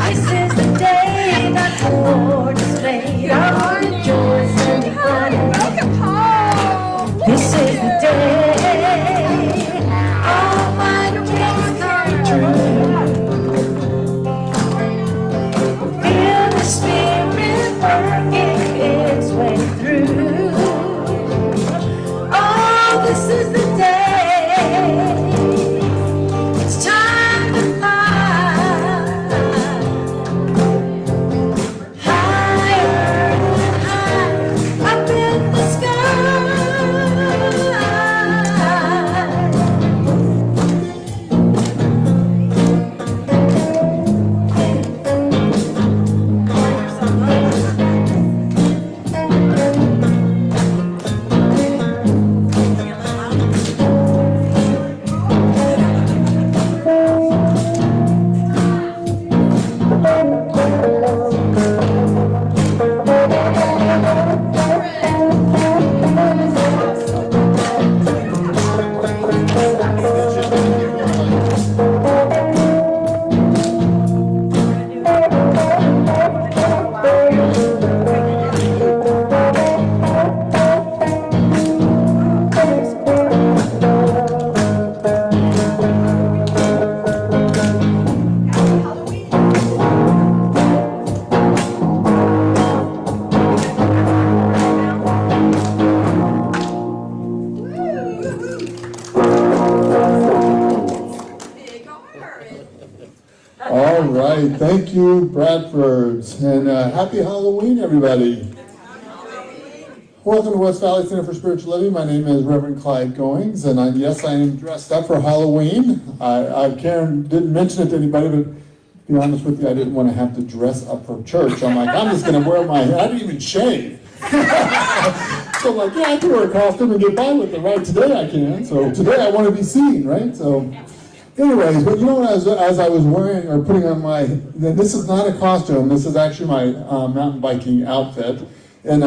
This is the day that the Lord has made. I will rejoice and be glad in it. This is the day all my dreams come true. Feel the Spirit working its way through. Oh, this is the day. It's time to fly higher and higher up in the sky. All right, thank you, Bradfords, and happy Halloween, everybody. Welcome to West Valley Center for Spiritual Living. My name is Reverend Clyde Goings, and yes, I am dressed up for Halloween. Karen didn't mention it to anybody, but to be honest with you, I didn't want to have to dress up for church. I'm like, I'm just going to wear I didn't even shave. So I'm like, yeah, I can wear a costume and get by with it, right? Today I can. So today I want to be seen, right? So anyways, but you know what, as I was wearing or putting on this is not a costume, this is actually my mountain biking outfit. And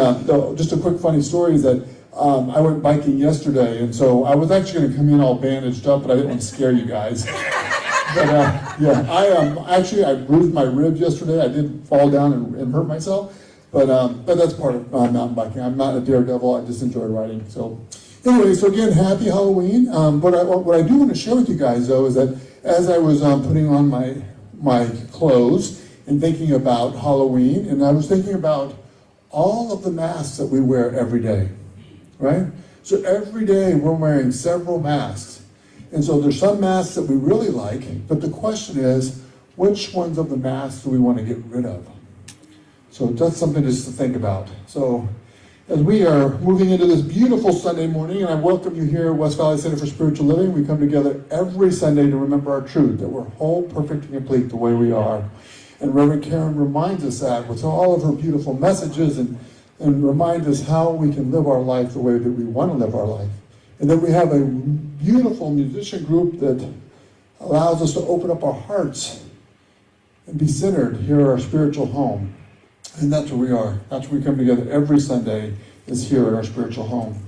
just a quick funny story is that I went biking yesterday, and so I was actually going to come in all bandaged up, but I didn't want to scare you guys. But yeah, I bruised my ribs yesterday. I did fall down and hurt myself, but that's part of mountain biking. I'm not a daredevil, I just enjoy riding. So anyway, so again, happy Halloween. What I do want to share with you guys, though, is that as I was putting on my clothes and thinking about Halloween, and I was thinking about all of the masks that we wear every day, right? So every day we're wearing several masks. And so there's some masks that we really like, but the question is, which ones of the masks do we want to get rid of? So that's something just to think about. So as we are moving into this beautiful Sunday morning, and I welcome you here at West Valley Center for Spiritual Living. We come together every Sunday to remember our truth, that we're whole, perfect, and complete the way we are. And Reverend Karen reminds us that with all of her beautiful messages and reminds us how we can live our life the way that we want to live our life. And then we have a beautiful musician group that allows us to open up our hearts and be centered here at our spiritual home. And that's where we are. That's where we come together every Sunday, is here at our spiritual home.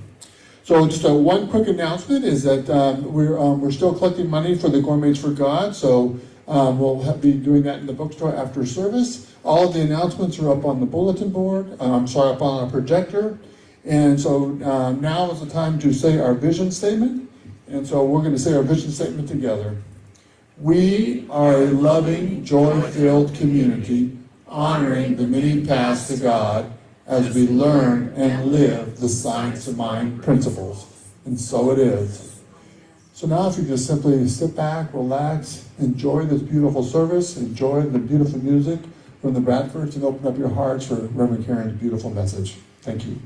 So just one quick announcement is that we're still collecting money for the Gourmets for God. So we'll be doing that in the bookstore after service. All of the announcements are up on the bulletin board. Up on our projector. And so now is the time to say our vision statement. And so we're going to say our vision statement together. We are a loving, joy-filled community, honoring the many paths to God as we learn and live the Science of Mind principles. And so it is. So now if you just simply sit back, relax, enjoy this beautiful service, enjoy the beautiful music from the Bradfords, and open up your hearts for Reverend Karen's beautiful message. Thank you.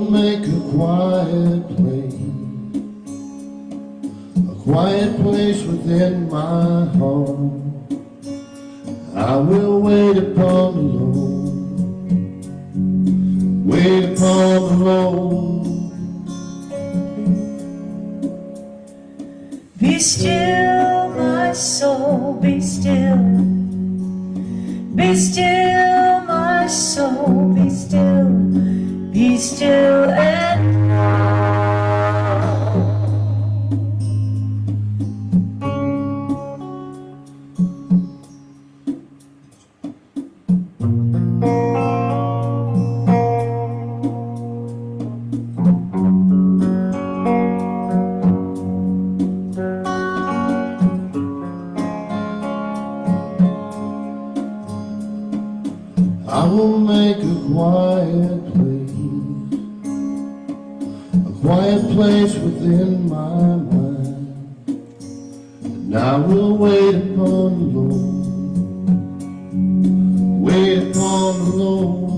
will make a quiet place within my heart. I will wait upon the Lord, wait upon the Lord. Be still, my soul, be still. Be still, my soul, be still. Be still and know. I will make a quiet place within my mind, and I will wait upon the Lord, wait upon the Lord.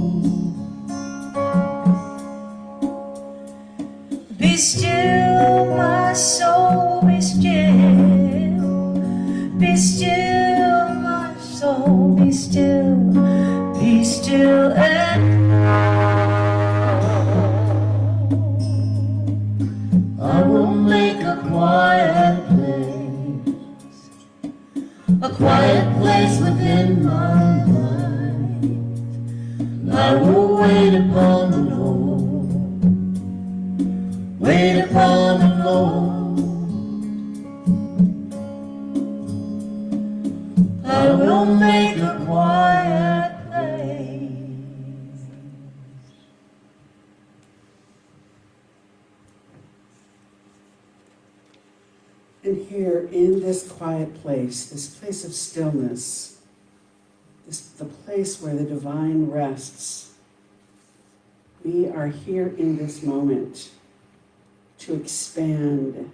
Be still, my soul, be still. Be still, my soul, be still. Be still and I will make a quiet place within my mind, and I will wait upon the Lord, wait upon the Lord. I will make a quiet place. And here in this quiet place, this place of stillness, the place where the divine rests, we are here in this moment to expand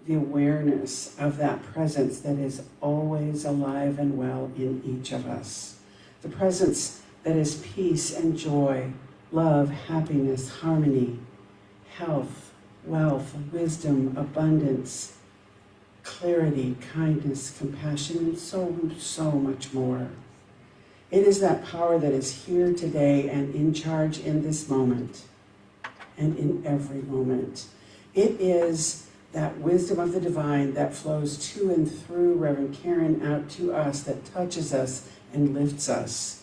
the awareness of that presence that is always alive and well in each of us. The presence that is peace and joy, love, happiness, harmony, health, wealth, wisdom, abundance, clarity, kindness, compassion, and so much more. It is that power that is here today and in charge in this moment and in every moment. It is that wisdom of the divine that flows to and through Reverend Karen out to us, that touches us and lifts us.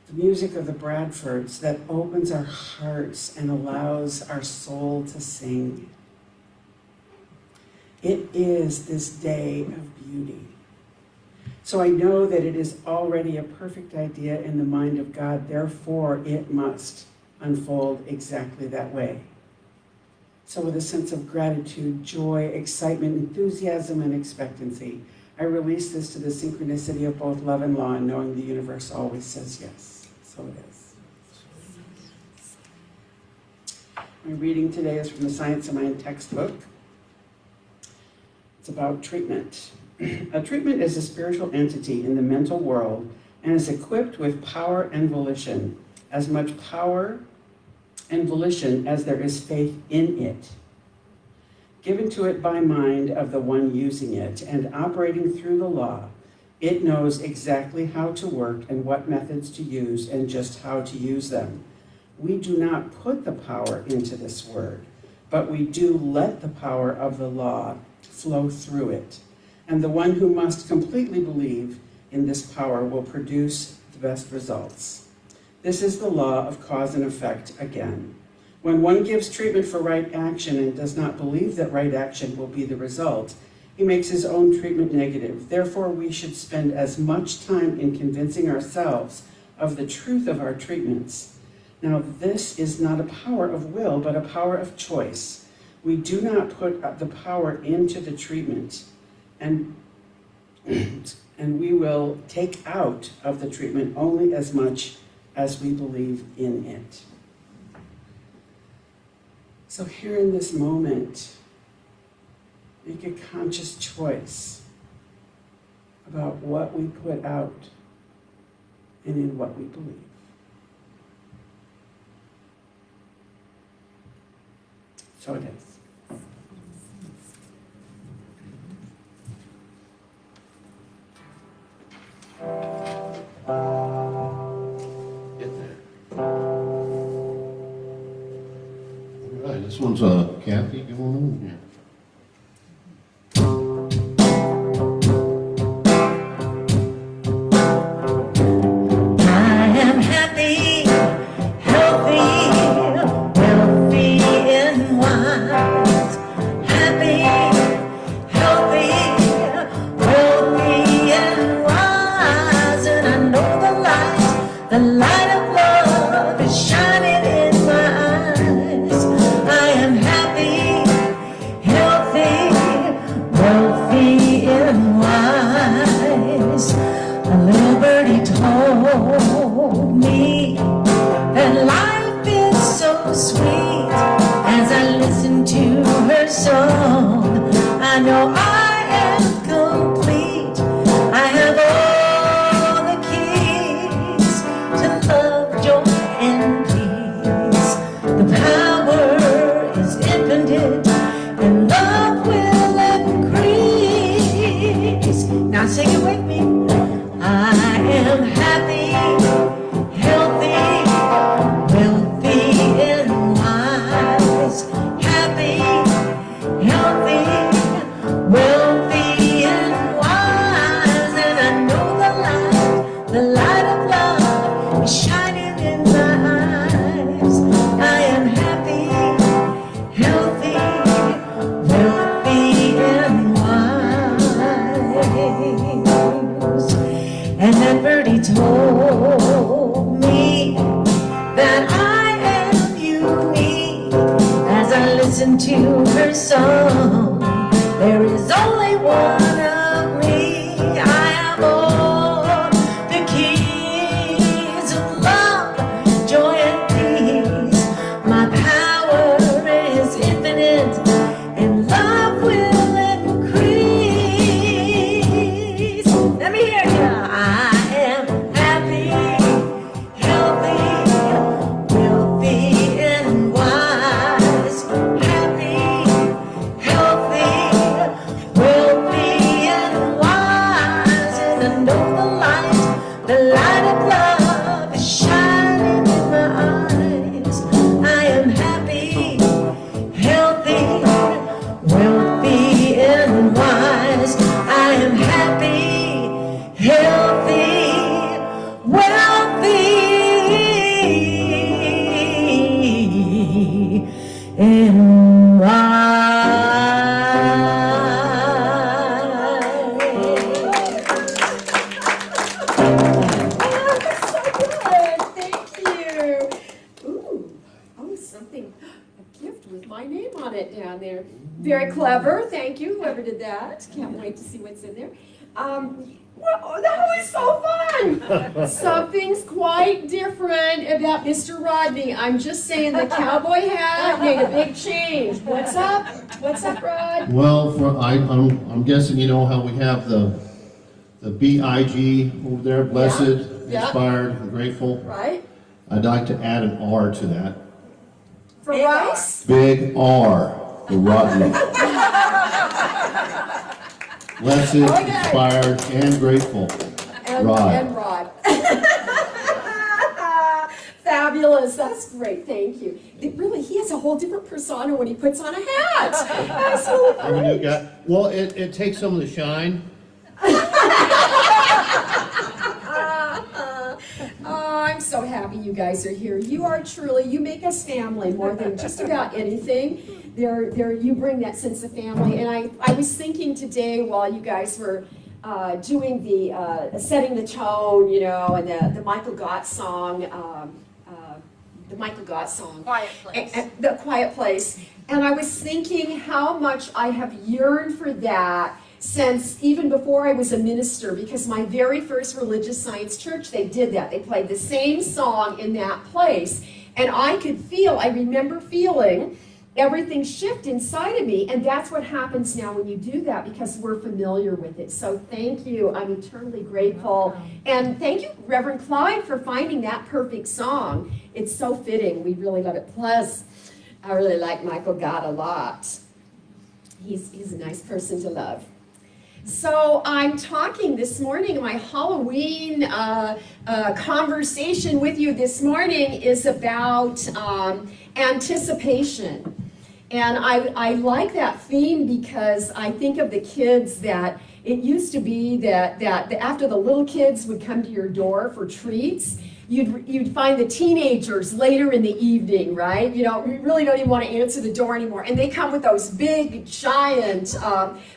The music of the Bradfords that opens our hearts and allows our soul to sing. It is this day of beauty. So I know that it is already a perfect idea in the mind of God, therefore it must unfold exactly that way. So with a sense of gratitude, joy, excitement, enthusiasm, and expectancy, I release this to the synchronicity of both love and law, and knowing the universe always says yes. So it is. My reading today is from the Science of Mind textbook. It's about treatment. A treatment is a spiritual entity in the mental world and is equipped with power and volition, as much power and volition as there is faith in it. Given to it by mind of the one using it and operating through the law, it knows exactly how to work and what methods to use and just how to use them. We do not put the power into this word, but we do let the power of the law flow through it. And the one who must completely believe in this power will produce the best results. This is the law of cause and effect again. When one gives treatment for right action and does not believe that right action will be the result, he makes his own treatment negative. Therefore, we should spend as much time in convincing ourselves of the truth of our treatments. Now, this is not a power of will, but a power of choice. We do not put the power into the treatment, and we will take out of the treatment only as much as we believe in it. So here in this moment, make a conscious choice about what we put out and in what we believe. So it is. Get there. All right, this one's Kathy going on here. I am happy, healthy, wealthy, and wise. Happy, healthy, wealthy, and wise. And I know the light of love is shining in my eyes. I am happy, healthy, wealthy, and wise. A little birdie told me that life is so sweet. As I listen to her song, I know I am complete. I have all the keys to love, joy, and peace. The power is infinite, and love will increase. Now sing it with me. I am happy, healthy, wealthy, and wise. Happy, healthy, wealthy, and wise. And I know the light of love is shining in my eyes. I am happy, healthy, wealthy, and wise. And that birdie told me that I am unique. As I listen to her song, there is only one of me. I have all the keys of love, joy, and peace. My power is infinite, and love will increase. Let me hear ya. I am happy, healthy, wealthy, and wise. Happy, healthy, wealthy, and wise. And I know the light of love is shining in my eyes. I am happy, healthy, wealthy, and wise. I am happy, healthy, wealthy, and Thank you. Ooh, oh, something, a gift with my name on it down there. Very clever, thank you, whoever did that. Can't wait to see what's in there. Well, that was so fun. Something's quite different about Mr. Rodney. I'm just saying the cowboy hat made a big change. What's up? What's up, Rod? Well, I'm guessing you know how we have the BIG over there, blessed, Yeah. inspired, and grateful. Right? I'd like to add an R to that. For rice? Big R for Rodney. Blessed, Okay. inspired, and grateful. Rod. And Rod. Fabulous, that's great, thank you. He has a whole different persona when he puts on a hat. That's so I'm a new great. guy. Well, it takes some of the shine. Oh, I'm so happy you guys are here. You are truly, you make us family more than just about anything. You bring that sense of family. And I was thinking today while you guys were doing the, setting the tone, you know, and the Michael Gott song, Quiet Place. The Quiet Place. And I was thinking how much I have yearned for that since even before I was a minister, because my very first religious science church, they did that. They played the same song in that place. And I remember feeling everything shift inside of me. And that's what happens now when you do that, because we're familiar with it. So thank you. I'm eternally grateful. And thank you, Reverend Clyde, for finding that perfect song. It's so fitting. We really love it. Plus, I really like Michael Gott a lot. He's a nice person to love. So I'm talking this morning, my Halloween conversation with you this morning is about anticipation. And I like that theme because I think of the kids that it used to be that after the little kids would come to your door for treats, you'd find the teenagers later in the evening, right? You know, you really don't even want to answer the door anymore. And they come with those big, giant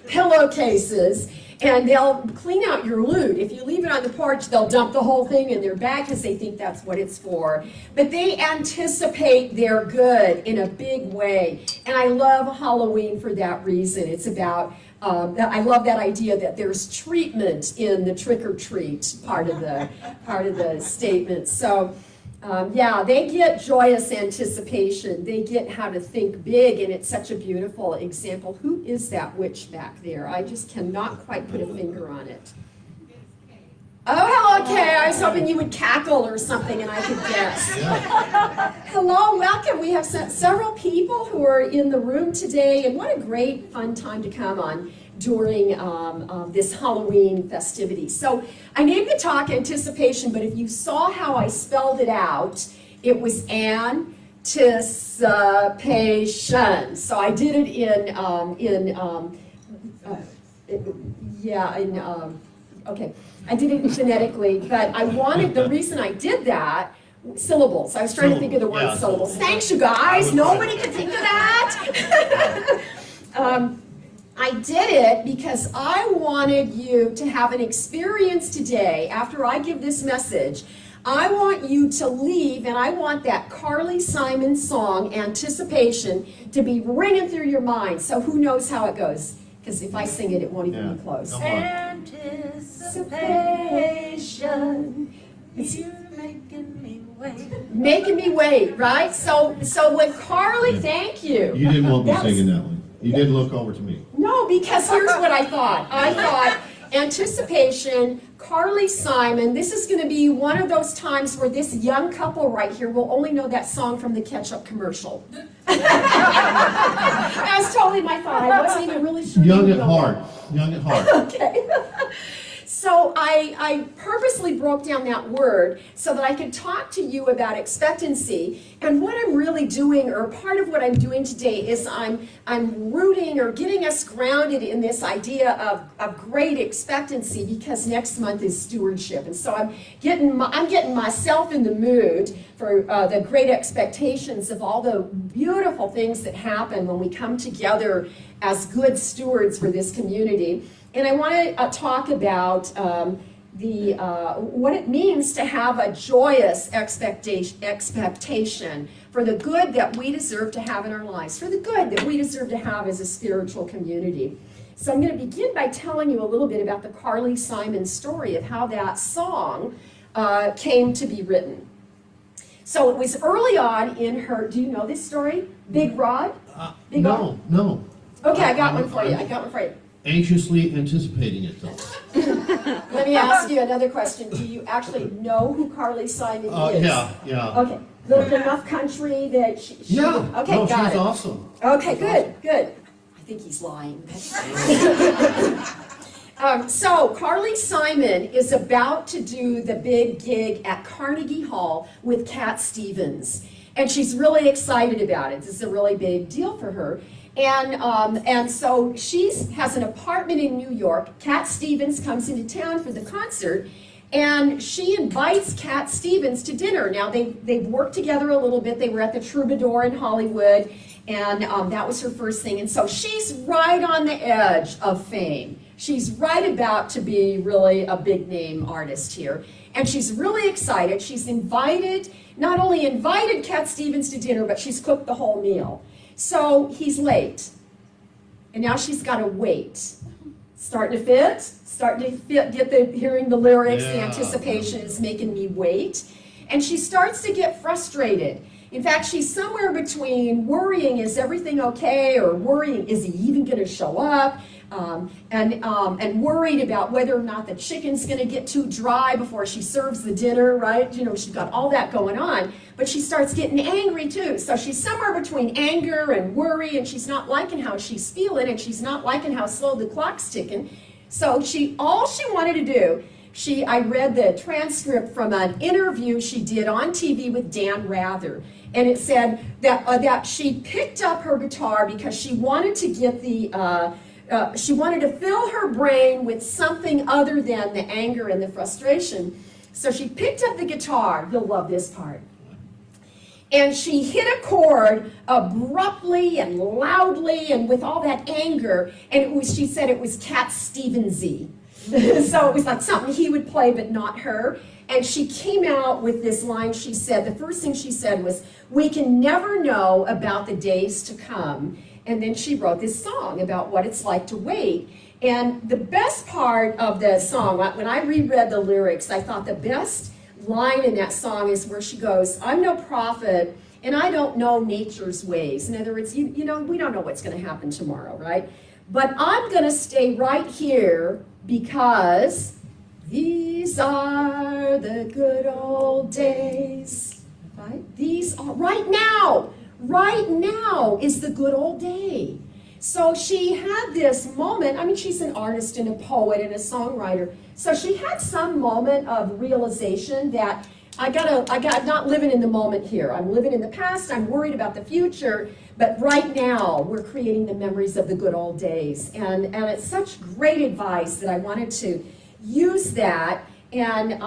pillowcases, and they'll clean out your loot. If you leave it on the porch, they'll dump the whole thing in their bag because they think that's what it's for. But they anticipate their good in a big way. And I love Halloween for that reason. It's about I love that idea that there's treatment in the trick or treat part of the statement. So, yeah, they get joyous anticipation. They get how to think big, and it's such a beautiful example. Who is that witch back there? I just cannot quite put a finger on it. Oh, hello, Kay. I was hoping you would cackle or something and I could guess. Hello, welcome. We have several people who are in the room today, and what a great fun time to come on during this Halloween festivity. So I named the talk Anticipation, but if you saw how I spelled it out, it was anticipation. So I did it okay. I did it phonetically, but I wanted, the reason I did that, syllables. I was trying to think of the word syllables. Thanks, you guys. Nobody could think of that. I did it because I wanted you to have an experience today after I give this message. I want you to leave, and I want that Carly Simon song, Anticipation, to be ringing through your mind. So who knows how it goes? Because if I sing it, it won't even be close. Anticipation. You're making me wait. Making me wait, right? So when Carly, thank you. You didn't want me singing that one. You didn't look over to me. No, because here's what I thought. I thought Anticipation, Carly Simon, this is going to be one of those times where this young couple right here will only know that song from the ketchup commercial. That was totally my thought. I wasn't even really sure. Young at heart. Young at heart. Okay. So I purposely broke down that word so that I could talk to you about expectancy. And what I'm really doing, or part of what I'm doing today, is I'm rooting or getting us grounded in this idea of great expectancy, because next month is stewardship. And so I'm getting myself in the mood for the great expectations of all the beautiful things that happen when we come together as good stewards for this community. And I want to talk about what it means to have a joyous expectation for the good that we deserve to have in our lives, for the good that we deserve to have as a spiritual community. So I'm going to begin by telling you a little bit about the Carly Simon story of how that song came to be written. So it was early on in her, do you know this story? Big Rod? Big Rod? No. Okay, I got one for you. Anxiously anticipating it, though. Let me ask you another question. Do you actually know who Carly Simon is? Yeah. Okay. Lived enough country that she Yeah. Okay, No, got she's it. awesome. Okay, good. I think he's lying. So Carly Simon is about to do the big gig at Carnegie Hall with Cat Stevens. And she's really excited about it. This is a really big deal for her. And so she has an apartment in New York. Cat Stevens comes into town for the concert, and she invites Cat Stevens to dinner. Now, they've worked together a little bit. They were at the Troubadour in Hollywood, and that was her first thing. And so she's right on the edge of fame. She's right about to be really a big name artist here. And she's really excited. She's not only invited Cat Stevens to dinner, but she's cooked the whole meal. So he's late, and now she's got to wait. Starting to fit, hearing the lyrics, the anticipation is making me wait. And she starts to get frustrated. In fact, she's somewhere between worrying, is everything okay, or worrying, is he even going to show up, and worried about whether or not the chicken's going to get too dry before she serves the dinner, right? You know, she's got all that going on, but she starts getting angry too. So she's somewhere between anger and worry, and she's not liking how she's feeling, and she's not liking how slow the clock's ticking. So all she wanted to do, I read the transcript from an interview she did on TV with Dan Rather, and it said that she picked up her guitar because she wanted to get she wanted to fill her brain with something other than the anger and the frustration. So she picked up the guitar. You'll love this part. And she hit a chord abruptly and loudly and with all that anger. And she said it was Cat Stevensy. So it was like something he would play, but not her. And she came out with this line. She said, the first thing she said was, "We can never know about the days to come." And then she wrote this song about what it's like to wait. And the best part of the song, when I reread the lyrics, I thought the best line in that song is where she goes, "I'm no prophet, and I don't know nature's ways." In other words, you know, we don't know what's going to happen tomorrow, right? But I'm going to stay right here because these are the good old days, right? These are, right now is the good old day. So she had this moment. I mean, she's an artist and a poet and a songwriter. So she had some moment of realization that I got not living in the moment here. I'm living in the past. I'm worried about the future. But right now, we're creating the memories of the good old days. And it's such great advice that I wanted to use that and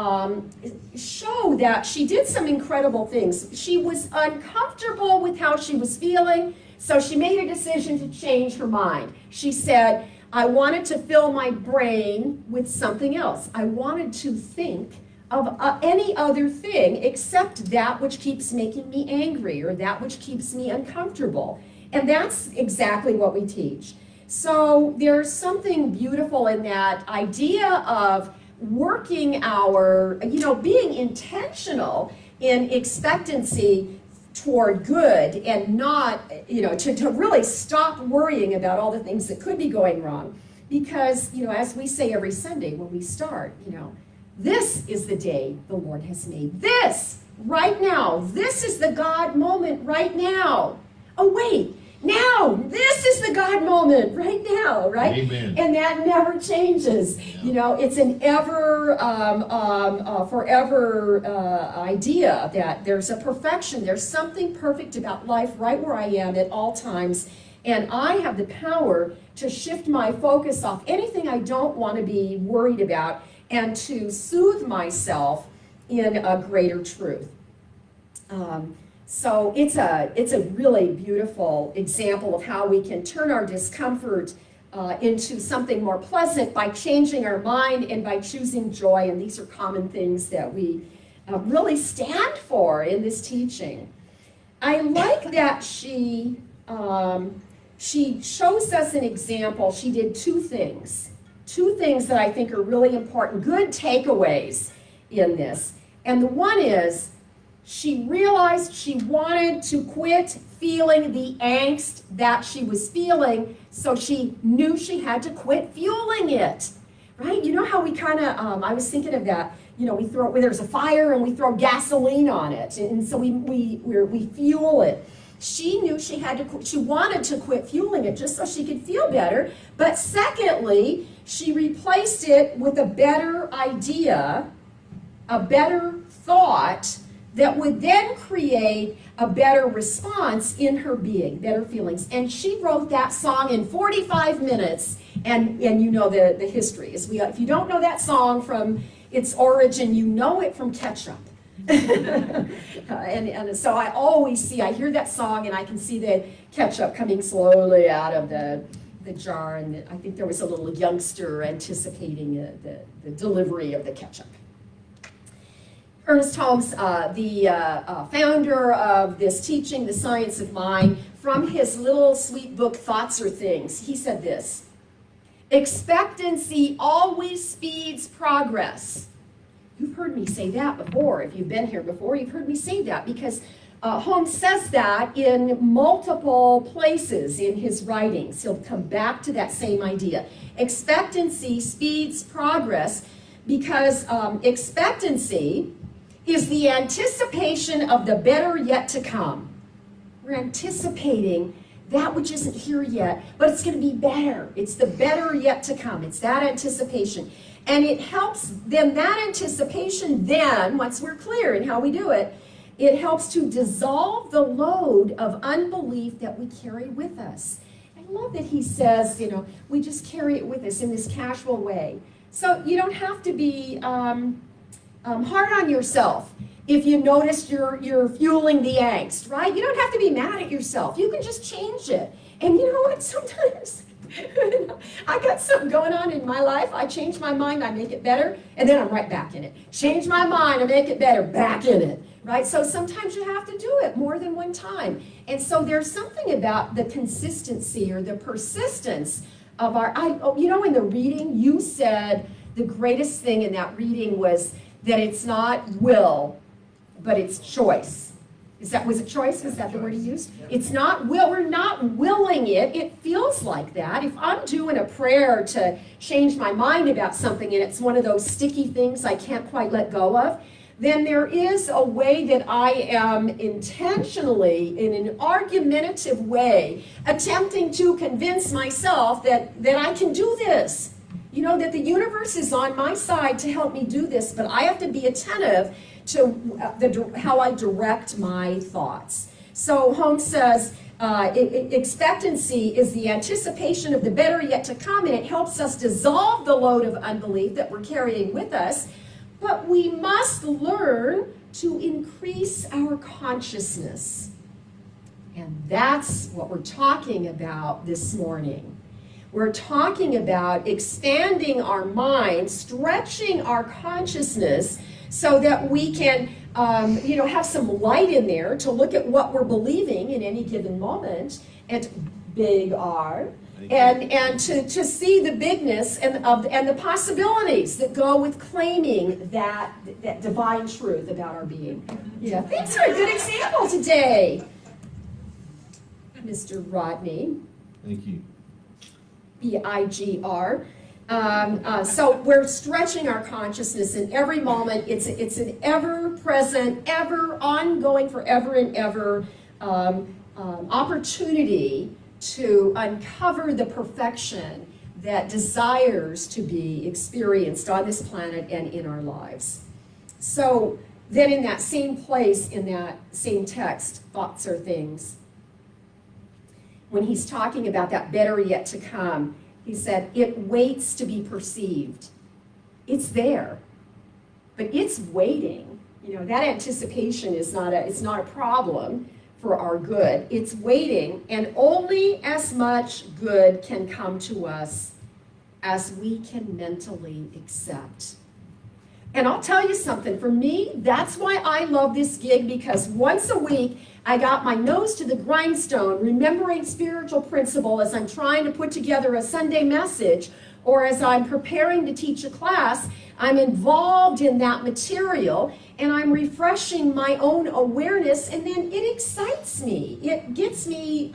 show that she did some incredible things. She was uncomfortable with how she was feeling, so she made a decision to change her mind. She said, I wanted to fill my brain with something else. I wanted to think of any other thing except that which keeps making me angry or that which keeps me uncomfortable. And that's exactly what we teach. So there's something beautiful in that idea of working being intentional in expectancy toward good and not, to really stop worrying about all the things that could be going wrong. Because, as we say every Sunday when we start, this is the day the Lord has made. This, right now, this is the God moment right now. Oh, wait, now, this is the God moment right now, right? Amen. And that never changes. It's an forever idea that there's a perfection. There's something perfect about life right where I am at all times. And I have the power to shift my focus off anything I don't want to be worried about and to soothe myself in a greater truth. So it's a really beautiful example of how we can turn our discomfort into something more pleasant by changing our mind and by choosing joy. And these are common things that we really stand for in this teaching. I like that she shows us an example. She did two things that I think are really important, good takeaways in this. And the one is, she realized she wanted to quit feeling the angst that she was feeling, so she knew she had to quit fueling it, right? You know how we kind of, I was thinking of that, there's a fire and we throw gasoline on it, and so we fuel it. She knew she wanted to quit fueling it just so she could feel better, but secondly, she replaced it with a better idea, a better thought, that would then create a better response in her being, better feelings. And she wrote that song in 45 minutes, and you know the history. If you don't know that song from its origin, you know it from Ketchup. and so I hear that song and I can see the ketchup coming slowly out of the jar, and I think there was a little youngster anticipating the delivery of the ketchup. Ernest Holmes, the founder of this teaching, The Science of Mind, from his little sweet book, Thoughts Are Things, he said this: expectancy always speeds progress. You've heard me say that before. If you've been here before, you've heard me say that, because Holmes says that in multiple places in his writings. He'll come back to that same idea. Expectancy speeds progress because expectancy is the anticipation of the better yet to come. We're anticipating that which isn't here yet, but it's going to be better. It's the better yet to come. It's that anticipation. And it helps then, that anticipation then, once we're clear in how we do it, it helps to dissolve the load of unbelief that we carry with us. I love that he says, we just carry it with us in this casual way. So you don't have to be hard on yourself if you notice you're fueling the angst, right? You don't have to be mad at yourself. You can just change it. And you know what? Sometimes I got something going on in my life. I change my mind, I make it better, and then I'm right back in it. Change my mind, I make it better, back in it. Right? So sometimes you have to do it more than one time. And so there's something about the consistency or the persistence of in the reading, you said the greatest thing in that reading was that it's not will, but it's choice. Was it choice? Was that the word he used? It's not will. We're not willing it. It feels like that. If I'm doing a prayer to change my mind about something and it's one of those sticky things I can't quite let go of, then there is a way that I am intentionally, in an argumentative way, attempting to convince myself that I can do this. That the universe is on my side to help me do this, but I have to be attentive to how I direct my thoughts. So Holmes says, expectancy is the anticipation of the better yet to come, and it helps us dissolve the load of unbelief that we're carrying with us. But we must learn to increase our consciousness. And that's what we're talking about this morning. We're talking about expanding our mind, stretching our consciousness so that we can, have some light in there to look at what we're believing in any given moment, and big R. And to see the bigness and the possibilities that go with claiming that divine truth about our being. Yeah, thanks for a good example today, Mr. Rodney. Thank you. BIGR. So we're stretching our consciousness in every moment. It's an ever-present, ever ongoing, forever and ever opportunity to uncover the perfection that desires to be experienced on this planet and in our lives. So then in that same place, in that same text, thoughts are things. When he's talking about that better yet to come, he said, it waits to be perceived. It's there, but it's waiting. That anticipation is not a problem for our good. It's waiting, and only as much good can come to us as we can mentally accept. And I'll tell you something, for me, that's why I love this gig, because once a week, I got my nose to the grindstone, remembering spiritual principle as I'm trying to put together a Sunday message, or as I'm preparing to teach a class. I'm involved in that material, and I'm refreshing my own awareness, and then it excites me. It gets me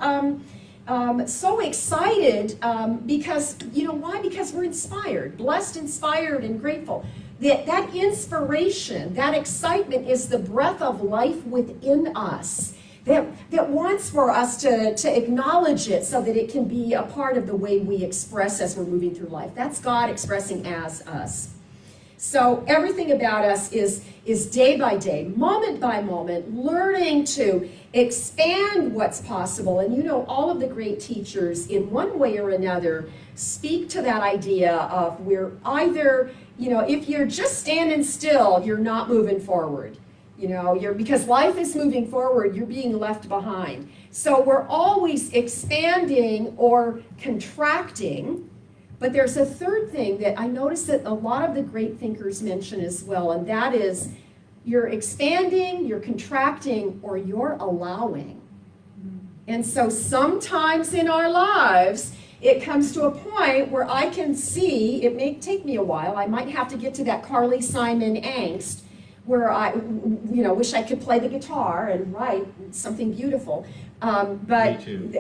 so excited because, why? Because we're inspired, blessed, inspired, and grateful. That inspiration, that excitement is the breath of life within us that wants for us to acknowledge it so that it can be a part of the way we express as we're moving through life. That's God expressing as us. So everything about us is day by day, moment by moment, learning to expand what's possible. And all of the great teachers, in one way or another, speak to that idea of we're either, if you're just standing still, you're not moving forward. Because life is moving forward, you're being left behind. So we're always expanding or contracting. But there's a third thing that I notice that a lot of the great thinkers mention as well, and that is you're expanding, you're contracting, or you're allowing. And so sometimes in our lives, it comes to a point where I can see, it may take me a while, I might have to get to that Carly Simon angst, where I, wish I could play the guitar and write something beautiful. But Me too.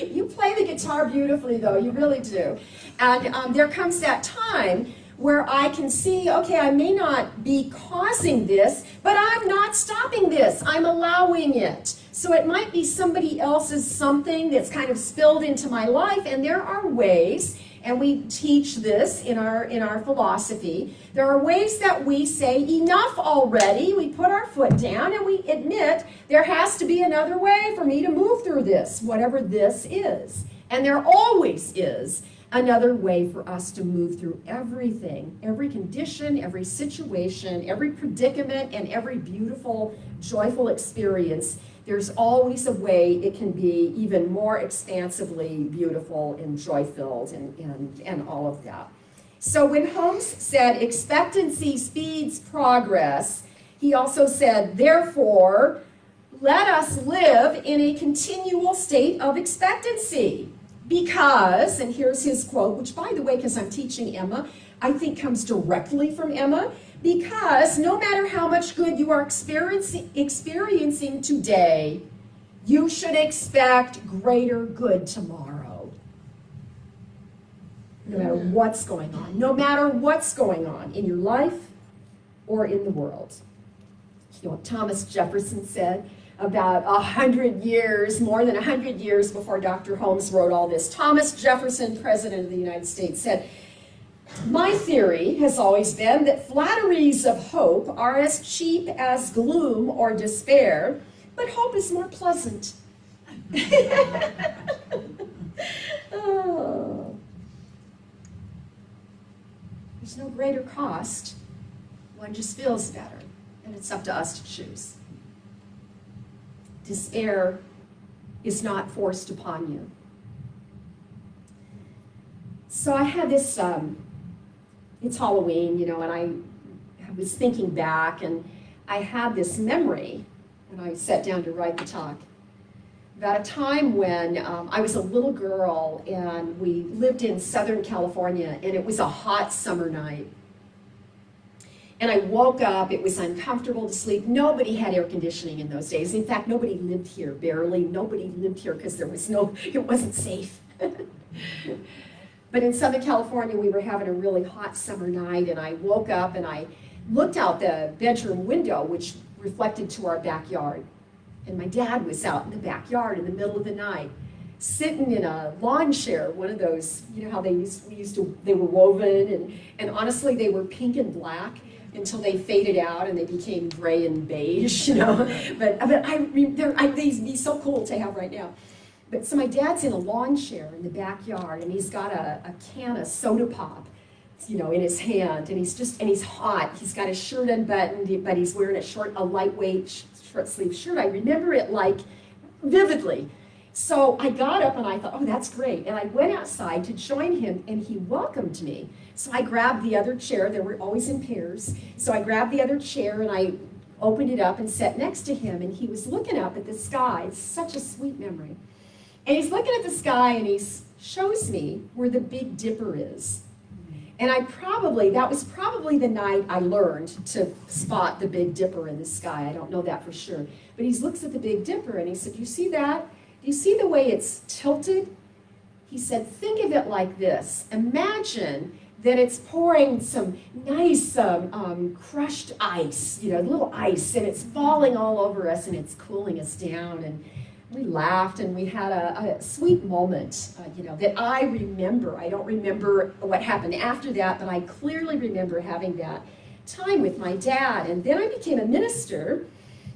You play the guitar beautifully, though, you really do. And there comes that time where I can see, okay, I may not be causing this, but I'm not stopping this. I'm allowing it. So it might be somebody else's something that's kind of spilled into my life, and there are ways, and we teach this in our philosophy, there are ways that we say, enough already. We put our foot down and we admit there has to be another way for me to move through this, whatever this is. And there always is another way for us to move through everything, every condition, every situation, every predicament, and every beautiful, joyful experience. There's always a way it can be even more expansively beautiful and joy-filled and all of that. So when Holmes said expectancy speeds progress, he also said, therefore, let us live in a continual state of expectancy. Because, and here's his quote, which by the way, because I'm teaching Emma, I think comes directly from Emma, because no matter how much good you are experiencing today, you should expect greater good tomorrow. No matter what's going on. No matter what's going on in your life or in the world. You know what Thomas Jefferson said about 100 years, more than 100 years before Dr. Holmes wrote all this. Thomas Jefferson, President of the United States, said, "My theory has always been that flatteries of hope are as cheap as gloom or despair, but hope is more pleasant." Oh. There's no greater cost. One just feels better, and it's up to us to choose. Despair is not forced upon you. So I had this, it's Halloween, and I was thinking back, and I had this memory, and I sat down to write the talk, about a time when I was a little girl, and we lived in Southern California, and it was a hot summer night. And I woke up, it was uncomfortable to sleep. Nobody had air conditioning in those days. In fact, nobody lived here, barely. Nobody lived here because it wasn't safe. But in Southern California, we were having a really hot summer night, and I woke up and I looked out the bedroom window, which reflected to our backyard. And my dad was out in the backyard in the middle of the night, sitting in a lawn chair, one of those, how they were woven, and honestly, they were pink and black until they faded out and they became gray and beige, But they'd be so cool to have right now. But so my dad's in a lawn chair in the backyard, and he's got a can of soda pop, in his hand, and he's hot. He's got his shirt unbuttoned, but he's wearing a lightweight short sleeve shirt. I remember it vividly. So I got up and I thought, oh, that's great. And I went outside to join him, and he welcomed me. So I grabbed the other chair. They were always in pairs. So I grabbed the other chair and I opened it up and sat next to him. And he was looking up at the sky. It's such a sweet memory. And he's looking at the sky and he shows me where the Big Dipper is. And that was probably the night I learned to spot the Big Dipper in the sky. I don't know that for sure. But he looks at the Big Dipper and he said, "You see that? Do you see the way it's tilted?" He said, "Think of it like this. Imagine that it's pouring some nice crushed ice, little ice, and it's falling all over us and it's cooling us down." And we laughed and we had a sweet moment, that I remember. I don't remember what happened after that, but I clearly remember having that time with my dad. And then I became a minister.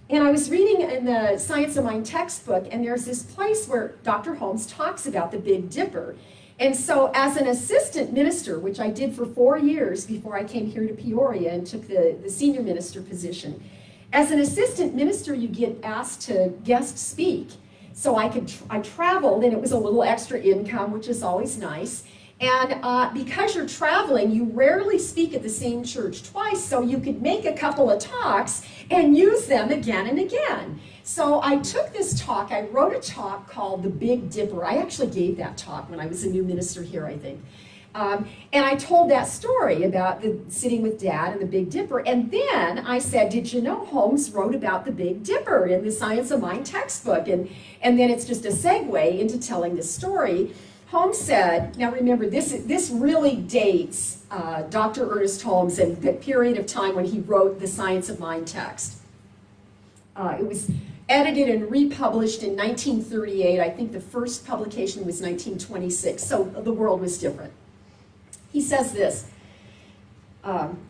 And I was reading in the Science of Mind textbook, and there's this place where Dr. Holmes talks about the Big Dipper. And so as an assistant minister, which I did for 4 years before I came here to Peoria and took the senior minister position, as an assistant minister, you get asked to guest speak. So I traveled, and it was a little extra income, which is always nice. And because you're traveling, you rarely speak at the same church twice, so you could make a couple of talks and use them again and again. So I took this talk, I wrote a talk called The Big Dipper. I actually gave that talk when I was a new minister here, I think. And I told that story about the sitting with Dad and the Big Dipper. And then I said, did you know Holmes wrote about the Big Dipper in the Science of Mind textbook? And then it's just a segue into telling this story. Holmes said, now remember, this really dates Dr. Ernest Holmes and the period of time when he wrote the Science of Mind text. It was edited and republished in 1938. I think the first publication was 1926, so the world was different. He says this,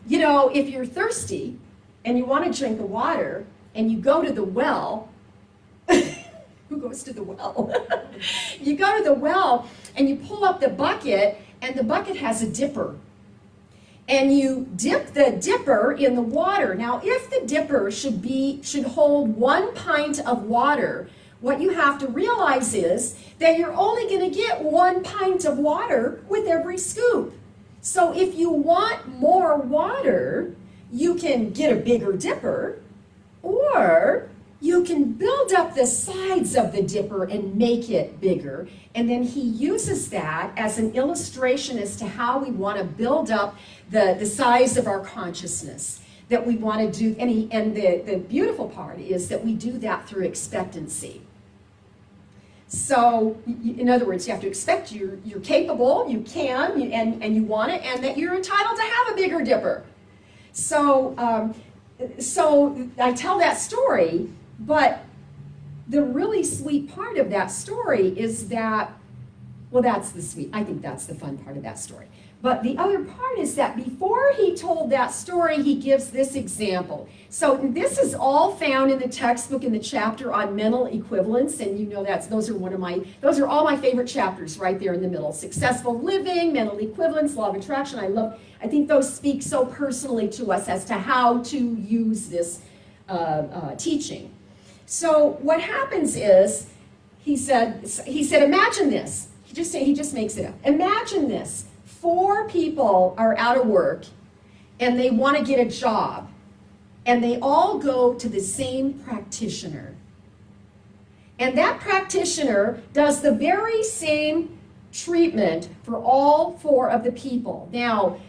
you know, if you're thirsty and you want to drink the water and you go to the well, who goes to the well? You go to the well and you pull up the bucket and the bucket has a dipper. And you dip the dipper in the water. Now, if the dipper should hold 1 pint of water, what you have to realize is that you're only going to get 1 pint of water with every scoop. So if you want more water, you can get a bigger dipper, or you can build up the sides of the dipper and make it bigger. And then he uses that as an illustration as to how we want to build up the size of our consciousness, that we want to do. And the beautiful part is that we do that through expectancy. So, in other words, you have to expect you're capable, you can, and you want it, and that you're entitled to have a bigger dipper. So I tell that story, but the really sweet part of that story is that, well, I think that's the fun part of that story. But the other part is that before he told that story, he gives this example. So this is all found in the textbook in the chapter on mental equivalence, and you know those are all my favorite chapters right there in the middle. Successful living, mental equivalence, law of attraction. I think those speak so personally to us as to how to use this teaching. So what happens is, he said, imagine this. He just makes it up. Imagine this. 4 people are out of work and they want to get a job, and they all go to the same practitioner. And that practitioner does the very same treatment for all 4 of the people. Now,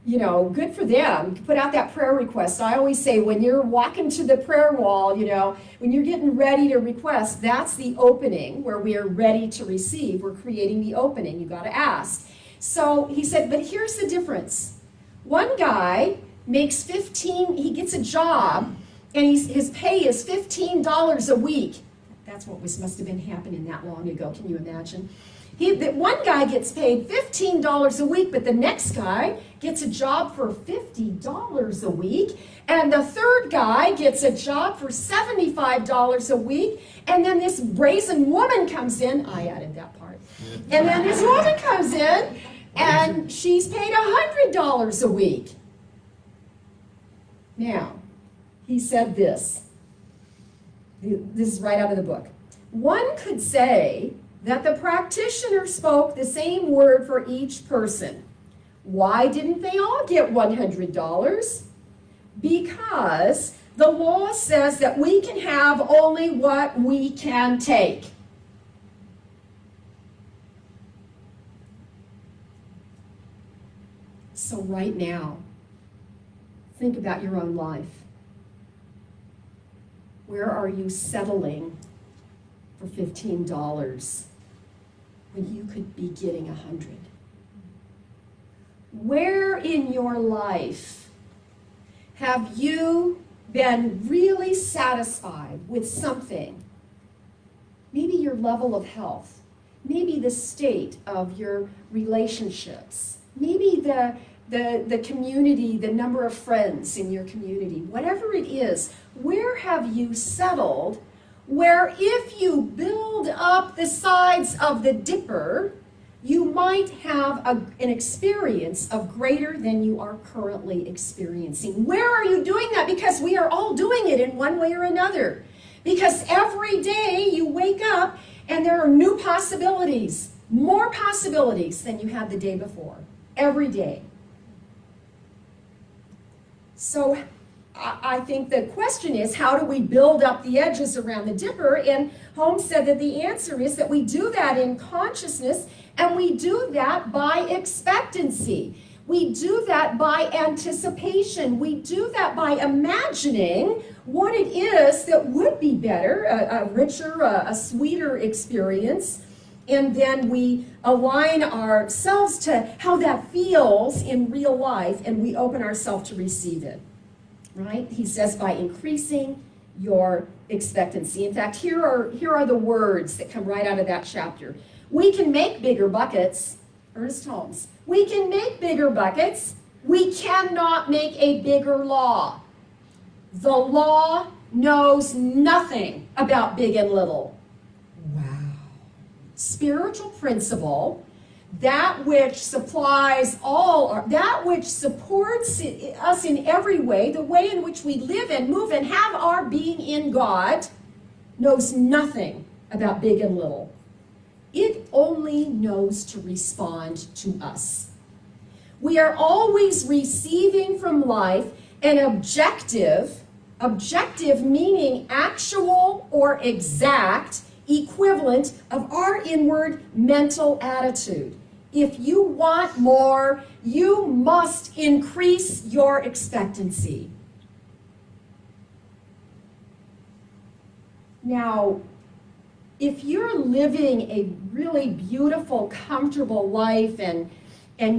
you know, good for them. Put out that prayer request. I always say when you're walking to the prayer wall, you know, when you're getting ready to request, that's the opening where we are ready to receive. We're creating the opening. You got to ask. So he said, but here's the difference. One guy makes he gets a job, and his pay is $15 a week. That's what must have been happening that long ago. Can you imagine? One guy gets paid $15 a week, but the next guy gets a job for $50 a week, and the third guy gets a job for $75 a week, and then this brazen woman comes in. I added that part. And then this woman comes in, and she's paid $100 a week. Now, he said this. This is right out of the book. One could say that the practitioner spoke the same word for each person. Why didn't they all get $100? Because the law says that we can have only what we can take. So right now, think about your own life. Where are you settling for $15 when you could be getting $100? Where in your life have you been really satisfied with something? Maybe your level of health, maybe the state of your relationships, maybe the community, the number of friends in your community, whatever it is. Where have you settled where if you build up the sides of the dipper, you might have an experience of greater than you are currently experiencing? Where are you doing that? Because we are all doing it in one way or another. Because every day you wake up and there are new possibilities, more possibilities than you had the day before, every day. So I think the question is, how do we build up the edges around the dipper? And Holmes said that the answer is that we do that in consciousness, and we do that by expectancy. We do that by anticipation. We do that by imagining what it is that would be better, a richer, a sweeter experience. And then we align ourselves to how that feels in real life, and we open ourselves to receive it. Right? He says by increasing your expectancy. In fact, here are the words that come right out of that chapter. We can make bigger buckets, Ernest Holmes. We can make bigger buckets. We cannot make a bigger law. The law knows nothing about big and little. Wow. Spiritual principle, that which supplies that which supports us in every way, the way in which we live and move and have our being in God, knows nothing about big and little. It only knows to respond to us. We are always receiving from life an objective meaning actual or exact equivalent of our inward mental attitude. If you want more, you must increase your expectancy. Now, if you're living a really beautiful, comfortable life and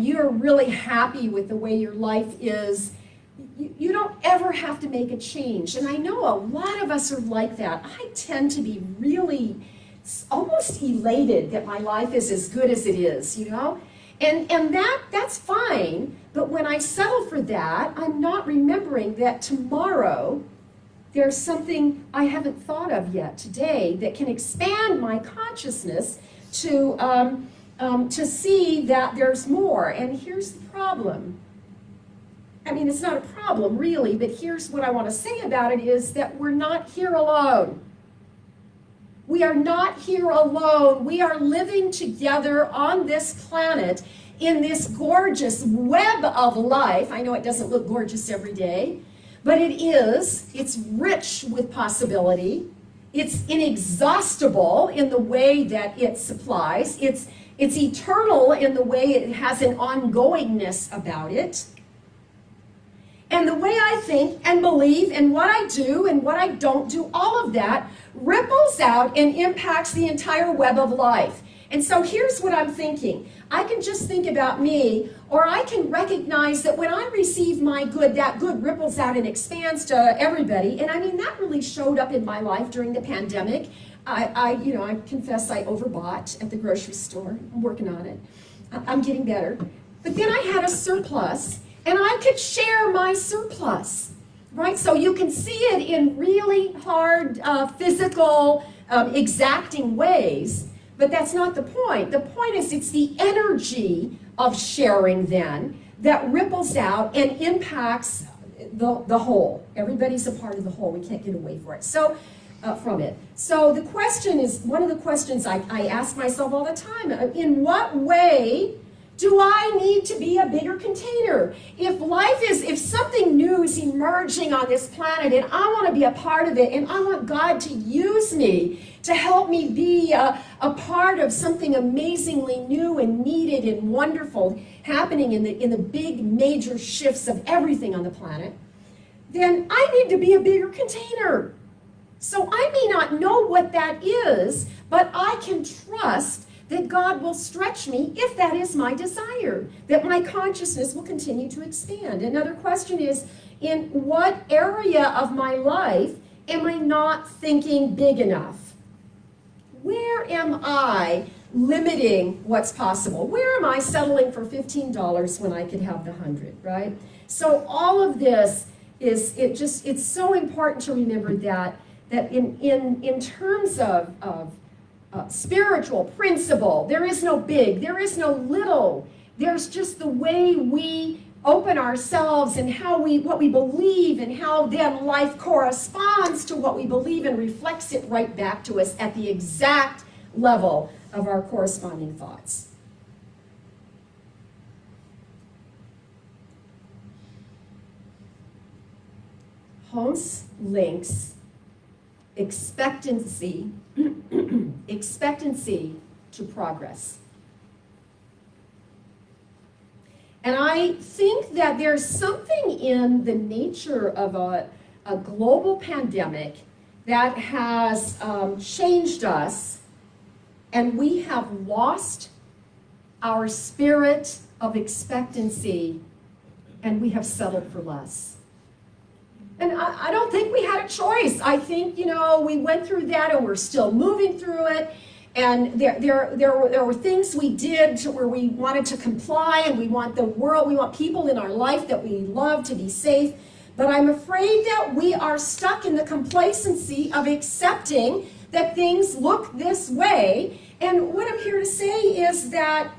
you're really happy with the way your life is, you don't ever have to make a change. And I know a lot of us are like that. I tend to be really almost elated that my life is as good as it is, you know? And that's fine, but when I settle for that, I'm not remembering that tomorrow there's something I haven't thought of yet today that can expand my consciousness to see that there's more. And here's the problem. I mean, it's not a problem really, but here's what I want to say about it is that we're not here alone. We are not here alone. We are living together on this planet in this gorgeous web of life. I know it doesn't look gorgeous every day, but it is. It's rich with possibility. It's inexhaustible in the way that it supplies. It's eternal in the way it has an ongoingness about it. And the way I think and believe and what I do and what I don't do, all of that ripples out and impacts the entire web of life. And so here's what I'm thinking. I can just think about me, or I can recognize that when I receive my good, that good ripples out and expands to everybody. And I mean, that really showed up in my life during the pandemic. I confess I overbought at the grocery store. I'm working on it. I'm getting better. But then I had a surplus, and I could share my surplus, right? So you can see it in really hard, physical, exacting ways, but that's not the point. The point is it's the energy of sharing then that ripples out and impacts the whole. Everybody's a part of the whole. We can't get away from it. So the question is, one of the questions I ask myself all the time, in what way do I need to be a bigger container? If something new is emerging on this planet and I want to be a part of it and I want God to use me to help me be a part of something amazingly new and needed and wonderful happening in the big major shifts of everything on the planet, then I need to be a bigger container. So I may not know what that is, but I can trust that God will stretch me if that is my desire, that my consciousness will continue to expand. Another question is, in what area of my life am I not thinking big enough? Where am I limiting what's possible? Where am I settling for $15 when I could have the 100, right? So all of this it's so important to remember that in terms of spiritual principle, there is no big, there is no little. There's just the way we open ourselves and what we believe and how then life corresponds to what we believe and reflects it right back to us at the exact level of our corresponding thoughts. Holmes links expectancy, expectancy to progress. And I think that there's something in the nature of a global pandemic that has changed us, and we have lost our spirit of expectancy, and we have settled for less. And I don't think we had a choice. I think, we went through that and we're still moving through it. And there were things we did where we wanted to comply, and we want people in our life that we love to be safe. But I'm afraid that we are stuck in the complacency of accepting that things look this way. And what I'm here to say is that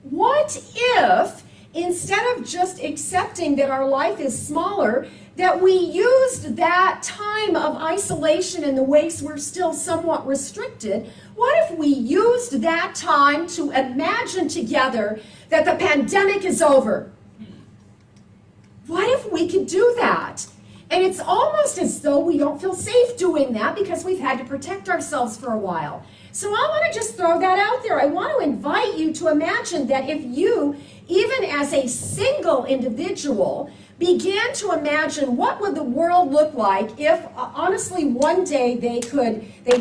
what if instead of just accepting that our life is smaller, that we used that time of isolation in the ways we're still somewhat restricted? What if we used that time to imagine together that the pandemic is over? What if we could do that? And it's almost as though we don't feel safe doing that because we've had to protect ourselves for a while. So I want to just throw that out there. I want to invite you to imagine that if you, even as a single individual, began to imagine what would the world look like if, honestly, one day they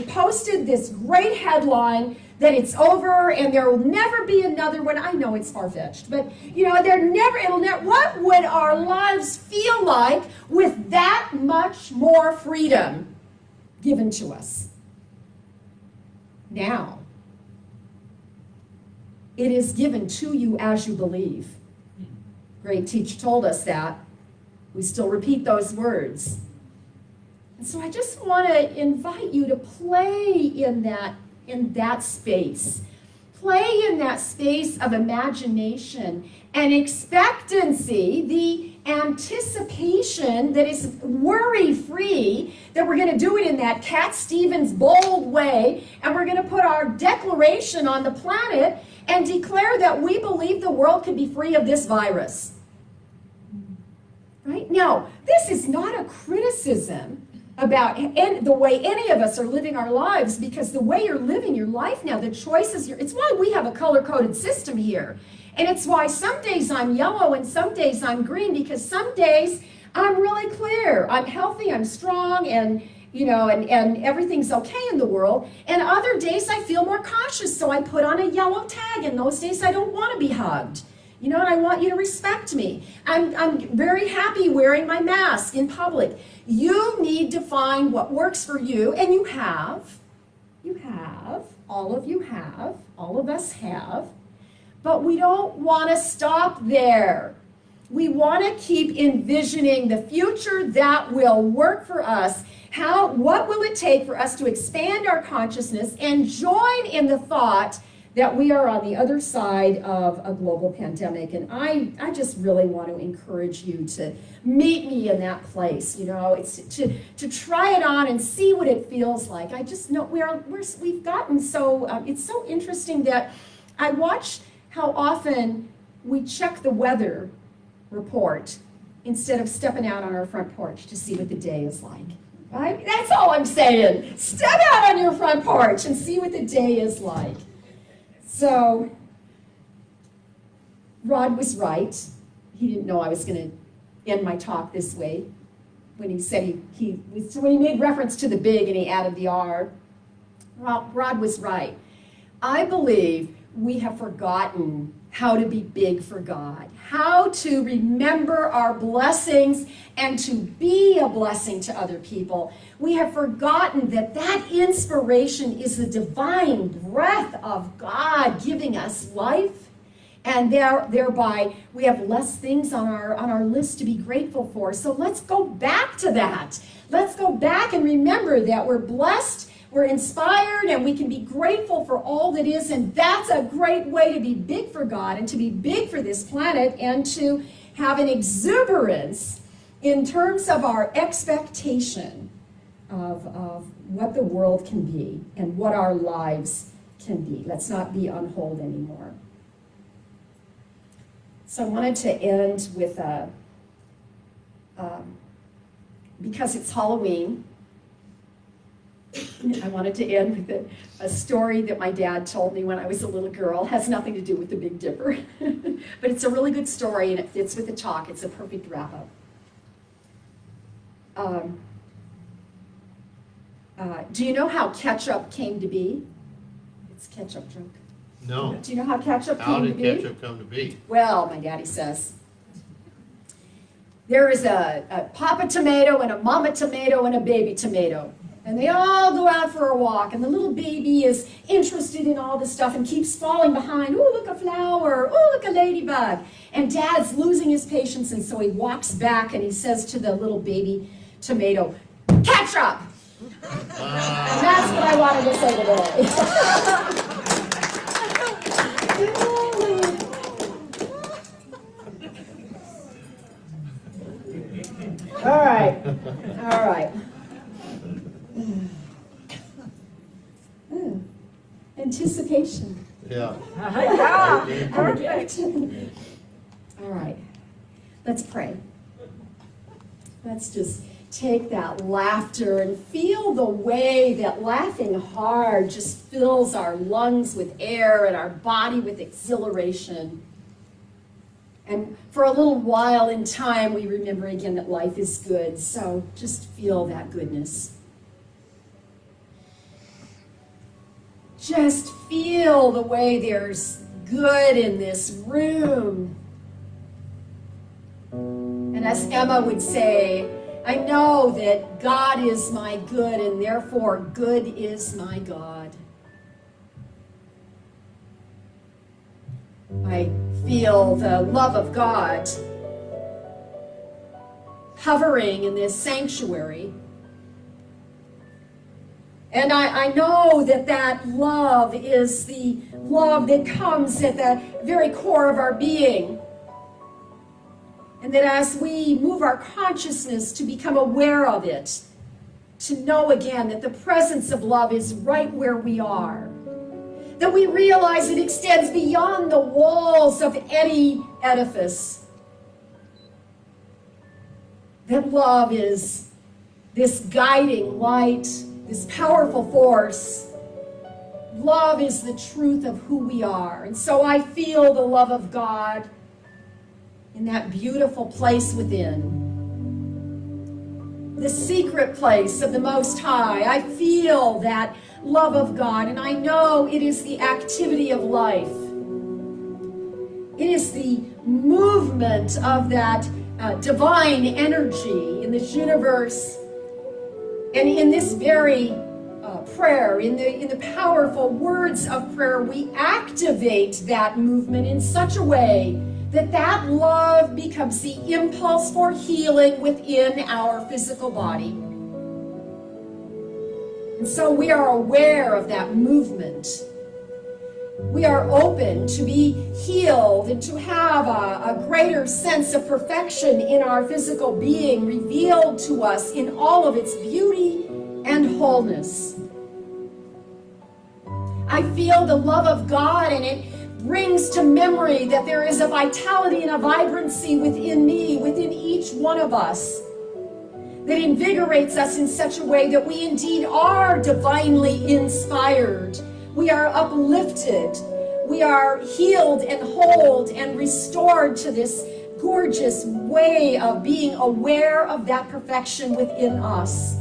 posted this great headline that it's over and there will never be another one. I know it's far-fetched, but what would our lives feel like with that much more freedom given to us? Now, it is given to you as you believe. Great teacher told us that. We still repeat those words. And so I just want to invite you to play in that space. Play in that space of imagination and expectancy, the anticipation that is worry-free, that we're going to do it in that Cat Stevens bold way, and we're going to put our declaration on the planet and declare that we believe the world could be free of this virus. Right? Now, this is not a criticism about the way any of us are living our lives, because the way you're living your life now, the choices, it's why we have a color-coded system here. And it's why some days I'm yellow and some days I'm green, because some days I'm really clear. I'm healthy, I'm strong, and and everything's okay in the world. And other days I feel more cautious, so I put on a yellow tag, and those days I don't want to be hugged. And I want you to respect me. I'm very happy wearing my mask in public. You need to find what works for you, and you have, all of you have, all of us have, but we don't want to stop there. We want to keep envisioning the future that will work for us. What will it take for us to expand our consciousness and join in the thought that we are on the other side of a global pandemic? And I just really want to encourage you to meet me in that place. It's to try it on and see what it feels like. I just know we've gotten so, it's so interesting that I watch how often we check the weather report instead of stepping out on our front porch to see what the day is like. Right? That's all I'm saying. Step out on your front porch and see what the day is like. So, Rod was right. He didn't know I was going to end my talk this way when he said when he made reference to the big and he added the R. Well, Rod was right. I believe we have forgotten how to be big for God, how to remember our blessings and to be a blessing to other people. We have forgotten that inspiration is the divine breath of God giving us life, and thereby we have less things on our list to be grateful for. So let's go back to that. Let's go back and remember that we're blessed, we're inspired, and we can be grateful for all that is, and that's a great way to be big for God and to be big for this planet and to have an exuberance in terms of our expectation of what the world can be and what our lives can be. Let's not be on hold anymore. So I wanted to end with because it's Halloween, I wanted to end with a story that my dad told me when I was a little girl. It has nothing to do with the Big Dipper, but it's a really good story and it fits with the talk. It's a perfect wrap-up. Do you know how ketchup came to be? It's ketchup joke. No. Do you know how ketchup How came to did be? ketchup come to be? Well, my daddy says, there is a papa tomato and a mama tomato and a baby tomato. And they all go out for a walk, and the little baby is interested in all this stuff and keeps falling behind. Oh, look, a flower. Oh, look, a ladybug. And Dad's losing his patience, and so he walks back and he says to the little baby tomato, ketchup! And that's what I wanted to say today. All right. All right. Anticipation. Yeah. Perfect. All right. Let's pray. Let's just take that laughter and feel the way that laughing hard just fills our lungs with air and our body with exhilaration. And for a little while in time, we remember again that life is good. So just feel that goodness. Just feel the way there's good in this room. And as Emma would say, I know that God is my good, and therefore good is my God. I feel the love of God hovering in this sanctuary. And I know that that love is the love that comes at the very core of our being. And that as we move our consciousness to become aware of it, to know again that the presence of love is right where we are. That we realize it extends beyond the walls of any edifice. That love is this guiding light, this powerful force. Love is the truth of who we are. And so I feel the love of God in that beautiful place within. The secret place of the Most High. I feel that love of God, and I know it is the activity of life. It is the movement of that divine energy in this universe. And in this very prayer, in the powerful words of prayer, we activate that movement in such a way that that love becomes the impulse for healing within our physical body. And so we are aware of that movement. We are open to be healed and to have a greater sense of perfection in our physical being revealed to us in all of its beauty and wholeness. I feel the love of God, and it brings to memory that there is a vitality and a vibrancy within me, within each one of us, that invigorates us in such a way that we indeed are divinely inspired. We are uplifted. We are healed and whole and restored to this gorgeous way of being aware of that perfection within us.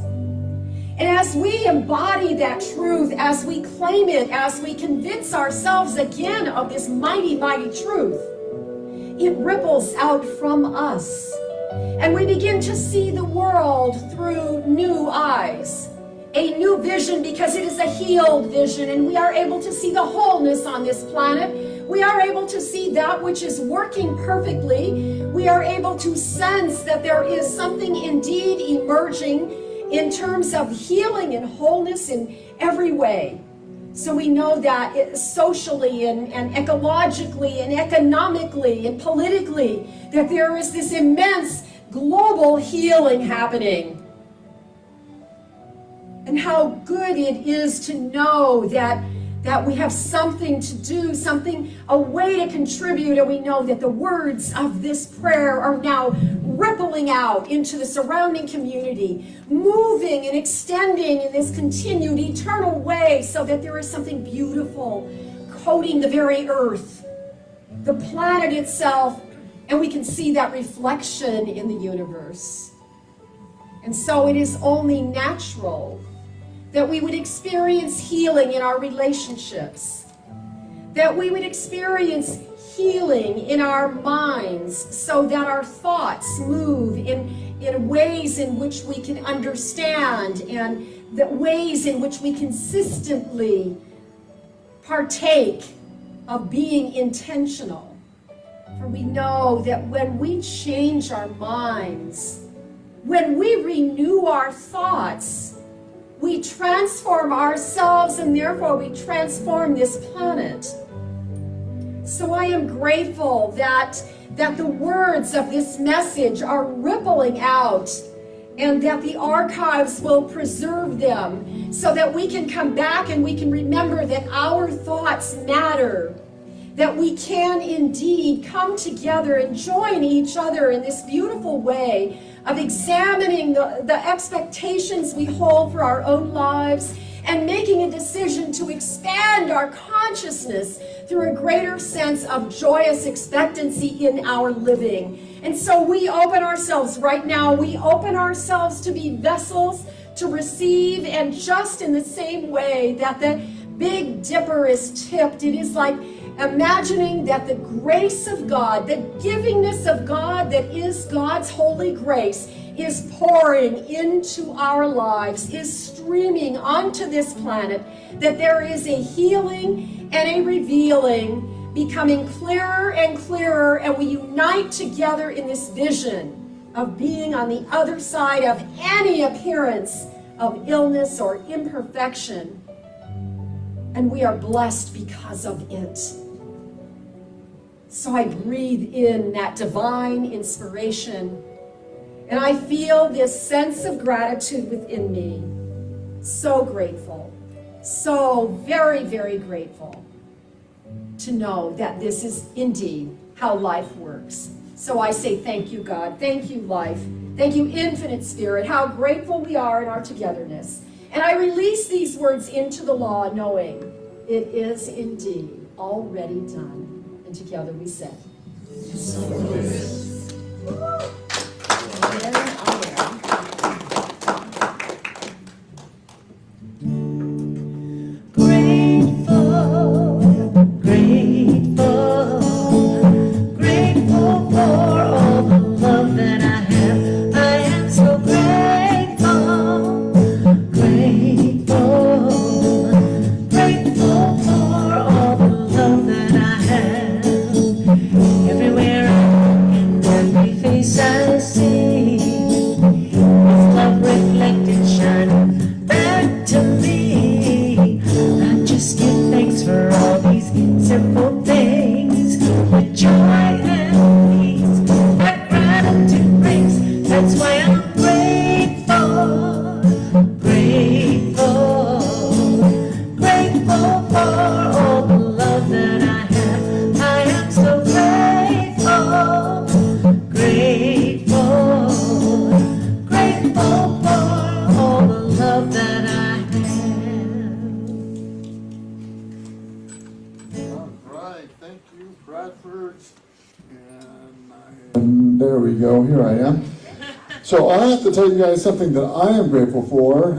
And as we embody that truth, as we claim it, as we convince ourselves again of this mighty, mighty truth, it ripples out from us. And we begin to see the world through new eyes. A new vision, because it is a healed vision, and we are able to see the wholeness on this planet. We are able to see that which is working perfectly. We are able to sense that there is something indeed emerging in terms of healing and wholeness in every way. So we know that socially and ecologically and economically and politically, that there is this immense global healing happening. And how good it is to know that that we have something to do, a way to contribute, and we know that the words of this prayer are now rippling out into the surrounding community, moving and extending in this continued eternal way, so that there is something beautiful coating the very earth, the planet itself, and we can see that reflection in the universe. And so it is only natural that we would experience healing in our relationships, that we would experience healing in our minds, so that our thoughts move in ways in which we can understand, and the ways in which we consistently partake of being intentional. For we know that when we change our minds, when we renew our thoughts, we transform ourselves, and therefore we transform this planet. So I am grateful that the words of this message are rippling out, and that the archives will preserve them, so that we can come back and we can remember that our thoughts matter, that we can indeed come together and join each other in this beautiful way of examining the expectations we hold for our own lives, and making a decision to expand our consciousness through a greater sense of joyous expectancy in our living. And so we open ourselves right now, we open ourselves to be vessels to receive, and just in the same way that the Big Dipper is tipped, it is like imagining that the grace of God, the givingness of God that is God's holy grace, is pouring into our lives, is streaming onto this planet, that there is a healing and a revealing becoming clearer and clearer, and we unite together in this vision of being on the other side of any appearance of illness or imperfection. And we are blessed because of it. So I breathe in that divine inspiration, and I feel this sense of gratitude within me. So grateful, so very, very grateful to know that this is indeed how life works. So I say thank you, God. Thank you, life. Thank you, infinite spirit. How grateful we are in our togetherness. And I release these words into the law, knowing it is indeed already done. And together we say, so it is. Grateful, grateful, grateful for all the love that I have. I am so grateful, grateful, grateful for all the love that I have. Everywhere I look and every face I see, it's love reflected, shining back to me. I just give thanks for all these simple things, the joy and peace that gratitude brings. That's why I'm grateful, grateful, grateful for all the love that I have. I am so grateful, grateful, grateful for all the love that I have. All right, thank you, Bradford. And there we go, here I am. So I have to tell you guys something that I am grateful for.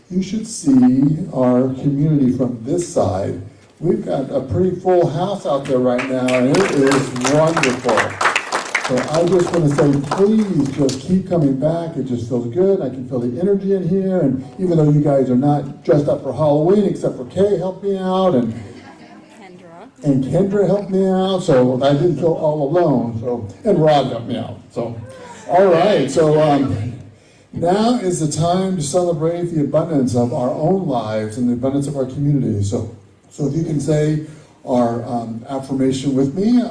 You should see our community from this side. We've got a pretty full house out there right now, and it is wonderful. So I just want to say, please just keep coming back. It just feels good. I can feel the energy in here, and even though you guys are not dressed up for Halloween, except for Kay helped me out, and Kendra helped me out, so I didn't feel all alone. So, and Rod helped me out. So, all right. So now is the time to celebrate the abundance of our own lives and the abundance of our community. So if you can say our affirmation with me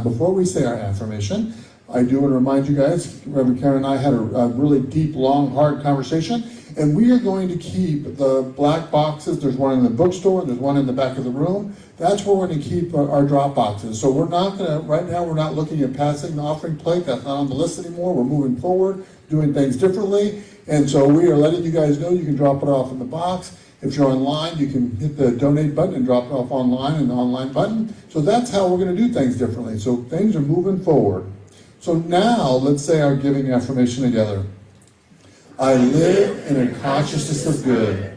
before we say our affirmation. I do want to remind you guys, Reverend Karen and I had a really deep, long, hard conversation, And we are going to keep the black boxes. There's one in the bookstore, there's one in the back of the room. That's where we're going to keep our drop boxes. So we're not going to, right now, we're not looking at passing the offering plate. That's not on the list anymore. We're moving forward, doing things differently. And so we are letting you guys know you can drop it off in the box. If you're online, you can hit the donate button and drop it off online in the online button. So that's how we're going to do things differently. So things are moving forward. So now let's say our giving affirmation together. I live in a consciousness of good.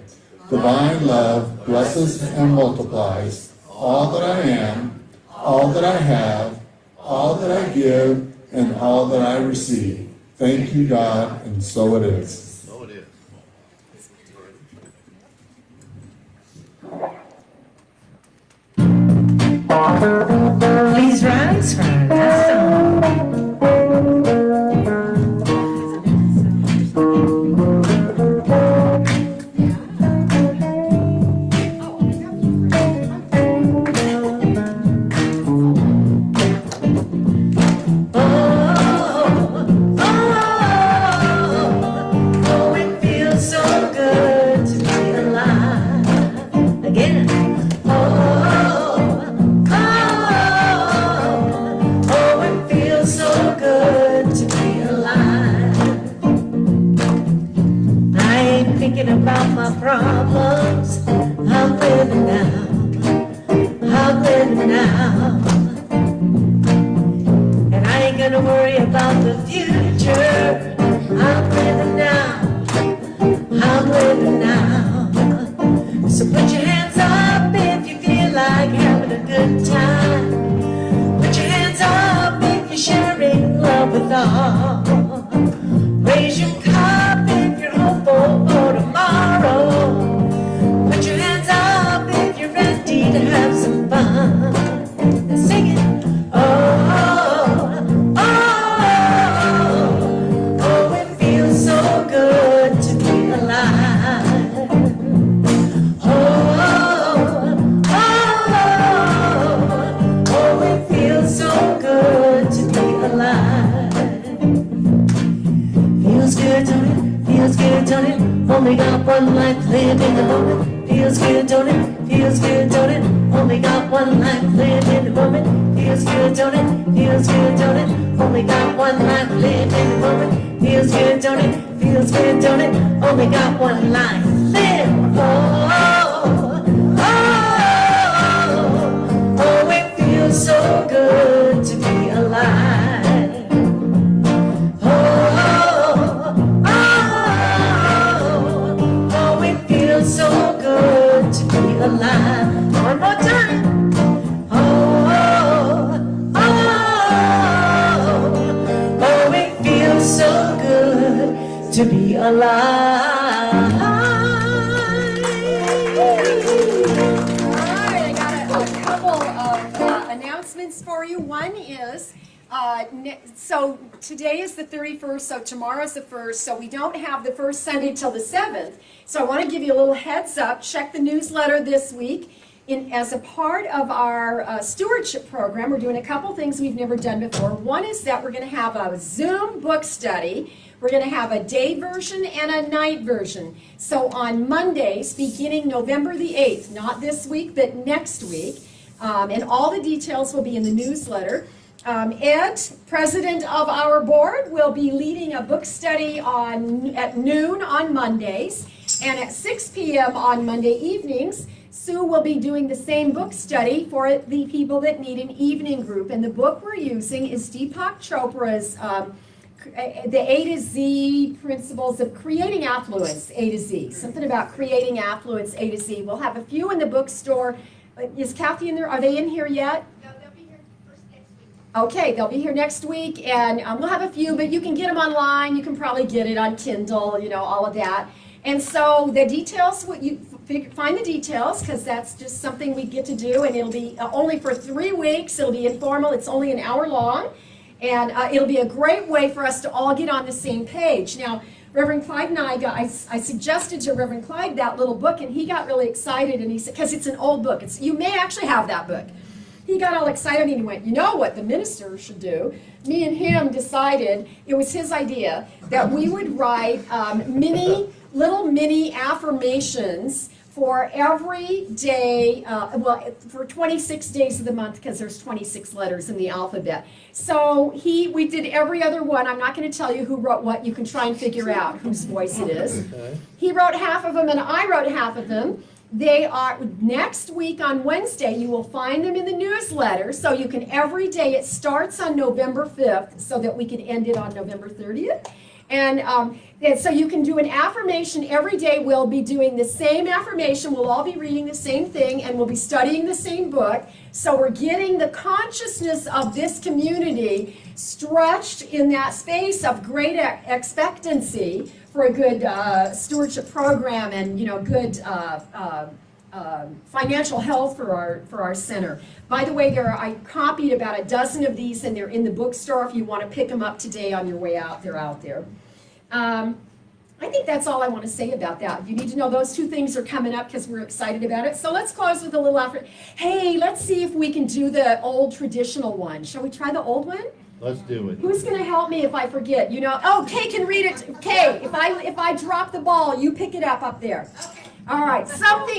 Divine love blesses and multiplies all that I am, all that I have, all that I give, and all that I receive. Thank you, God, and so it is. So it is. Please rise for our last song. Oh, it feels so good to be alive. Again. Oh, it feels so good to be alive. I ain't thinking about my problems. I'm living now. I'm living now. And I ain't gonna worry about the future. I'm living now. I'm living now. So put your hands up if you feel like having a good time. Put your hands up if you're sharing love with all. Raise your cup if you're hopeful for tomorrow. Put your hands up if you're ready to have some fun. And sing it. Oh, it feels so good to be alive. Oh, it feels so good to be alive. Feels good, don't it? Feels good, don't it? Only got one life, live in the moment. Feels good, don't it? Feels good, don't it? Only got one life, live in the moment. Feels good, don't it? Feels good, don't it? Only got one life, live in the moment. Feels good, don't it? Feels good, don't it? Only got one life, live. Oh, it feels so good to be alive. Oh, it feels so good to be alive. One more time. Oh, it feels so good to be alive. All right, I got a couple of announcements for you. One is, so today is the 31st, so tomorrow's the 1st, so we don't have the first Sunday till the 7th. So I want to give you a little heads up. Check the newsletter this week. As a part of our stewardship program, we're doing a couple things we've never done before. One is that we're going to have a Zoom book study. We're going to have a day version and a night version. So on Mondays, beginning November the 8th, not this week, but next week, and all the details will be in the newsletter. Ed, president of our board, will be leading a book study at noon on Mondays, and at 6 p.m. on Monday evenings, Sue will be doing the same book study for the people that need an evening group. And the book we're using is Deepak Chopra's The A to Z Principles of Creating Affluence, A to Z. Something about creating affluence, A to Z. We'll have a few in the bookstore. Is Kathy in there? Are they in here yet? No, they'll be here first next week. Okay, they'll be here next week, and we'll have a few, but you can get them online. You can probably get it on Kindle, all of that. And so the details, find the details, because that's just something we get to do, and it'll be only for 3 weeks. It'll be informal. It's only an hour long, and it'll be a great way for us to all get on the same page. Now, Reverend Clyde and I suggested to Reverend Clyde that little book, and he got really excited, and he said, because it's an old book. You may actually have that book. He got all excited and he went, you know what the minister should do? Me and him decided, it was his idea, that we would write mini little mini affirmations for every day, for 26 days of the month, because there's 26 letters in the alphabet. So we did every other one. I'm not going to tell you who wrote what. You can try and figure out whose voice it is. He wrote half of them, and I wrote half of them. They are, next week on Wednesday, you will find them in the newsletter, so you can every day, it starts on November 5th, so that we can end it on November 30th. And so you can do an affirmation every day. We'll be doing the same affirmation. We'll all be reading the same thing, and we'll be studying the same book. So we're getting the consciousness of this community stretched in that space of great expectancy for a good stewardship program and good financial health for our center. By the way, I copied about a dozen of these, and they're in the bookstore if you want to pick them up today on your way out. They're out there. I think that's all I want to say about that. You need to know those two things are coming up because we're excited about it. So let's close with a little effort. Hey, let's see if we can do the old traditional one. Shall we try the old one? Let's do it. Who's going to help me if I forget? Kay can read it. Kay, if I drop the ball, you pick it up there. All right,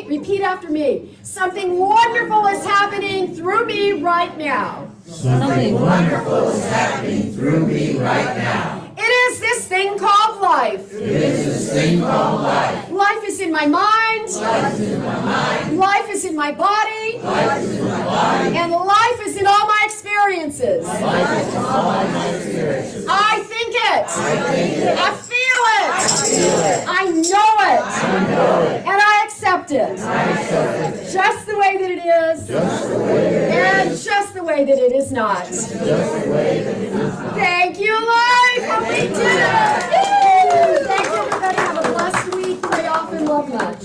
repeat after me. Something wonderful is happening through me right now. Something wonderful is happening through me right now. It is this thing called life. It is this thing called life. Life is in my mind. Life is in my mind. Life is in my body. Life is in my body. And life is in all my experiences. Life is in all my experiences. I think it. I think it. I feel it. I feel it. I know it. I know it. And I accept it. I accept it. Just the way that it is. Just the way that it And is. just the way that it is not. Just the way that it is not. Thank you, life. We did it. Woo! Thank you, everybody. Have a blessed week. Pray often. Love much.